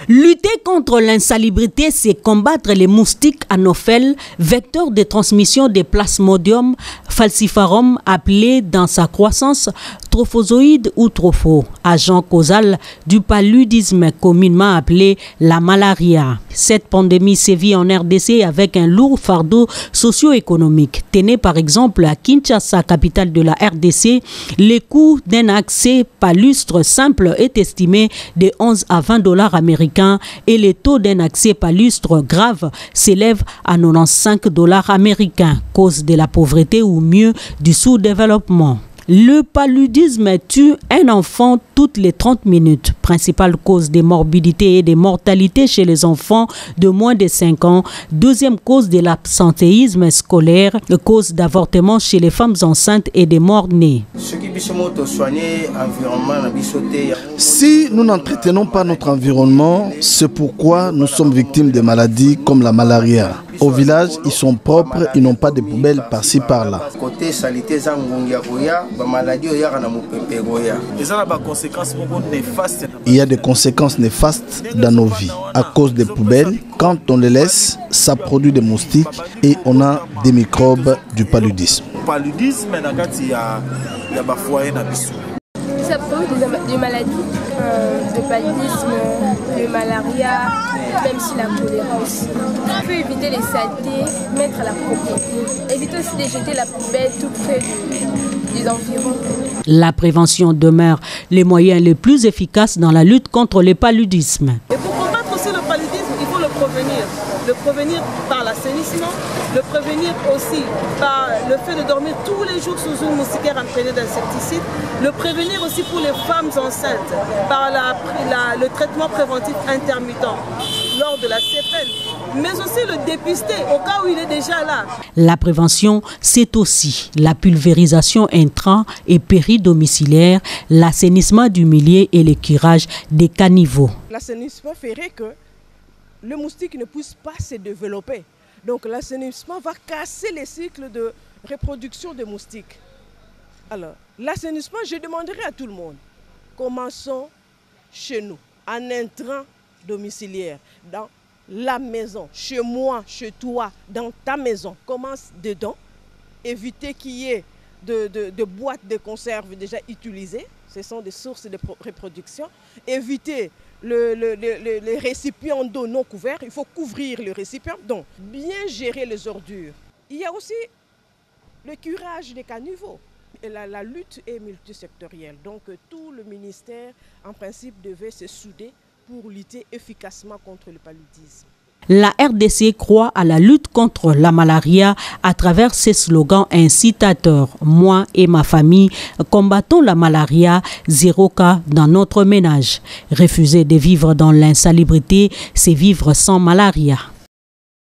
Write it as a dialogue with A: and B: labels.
A: Lutter contre l'insalubrité, c'est combattre les moustiques anopheles, vecteurs de transmission des Plasmodium falciparum, appelés dans sa croissance trophozoïde ou tropho, agent causal du paludisme communément appelé la malaria. Cette pandémie sévit en RDC avec un lourd fardeau socio-économique. Tenez par exemple à Kinshasa, capitale de la RDC, le coût d'un accès palustre simple est estimé de 11 à 20 $ américains et le taux d'un accès palustre grave s'élève à 95 $ américains, cause de la pauvreté ou mieux du sous-développement. Le paludisme tue un enfant toutes les 30 minutes. Principale cause des morbidités et des mortalités chez les enfants de moins de 5 ans. Deuxième cause de l'absentéisme scolaire. Cause d'avortement chez les femmes enceintes et des morts-nés.
B: Si nous n'entretenons pas notre environnement, c'est pourquoi nous sommes victimes de maladies comme la malaria. Au village, ils sont propres, ils n'ont pas de poubelles par-ci par-là. Il y a des conséquences néfastes dans nos vies. À cause des poubelles, quand on les laisse, ça produit des moustiques et on a des microbes du paludisme.
C: Ça provoque des maladies, de paludisme, de malaria, même si la choléra aussi. Il faut éviter les saletés, mettre à la propreté. Éviter aussi de jeter la poubelle tout près des environs.
A: La prévention demeure les moyens les plus efficaces dans la lutte contre le paludisme.
D: Et pour combattre aussi le paludisme, il faut le prévenir. Le prévenir par l'assainissement, le prévenir aussi par le fait de dormir tous les jours sous une moustiquaire imprégnée d'insecticides, le prévenir aussi pour les femmes enceintes par le traitement préventif intermittent lors de la CPN, mais aussi le dépister au cas où il est déjà là.
A: La prévention, c'est aussi la pulvérisation intra- et péridomiciliaire, l'assainissement du milieu et le curage des caniveaux.
E: L'assainissement ferait que le moustique ne puisse pas se développer. Donc l'assainissement va casser les cycles de reproduction des moustiques. Alors, l'assainissement, je demanderai à tout le monde, commençons chez nous, en intrant domiciliaire, dans la maison, chez moi, chez toi, dans ta maison. Commence dedans, éviter qu'il y ait de boîtes de conserve déjà utilisées, ce sont des sources de reproduction, éviter les récipients d'eau non couverts, il faut couvrir le récipient, donc bien gérer les ordures. Il y a aussi le curage des caniveaux. Et la lutte est multisectorielle, donc tout le ministère en principe devait se souder pour lutter efficacement contre le paludisme.
A: La RDC croit à la lutte contre la malaria à travers ses slogans incitateurs. Moi et ma famille combattons la malaria, 0 cas dans notre ménage. Refuser de vivre dans l'insalubrité, c'est vivre sans malaria.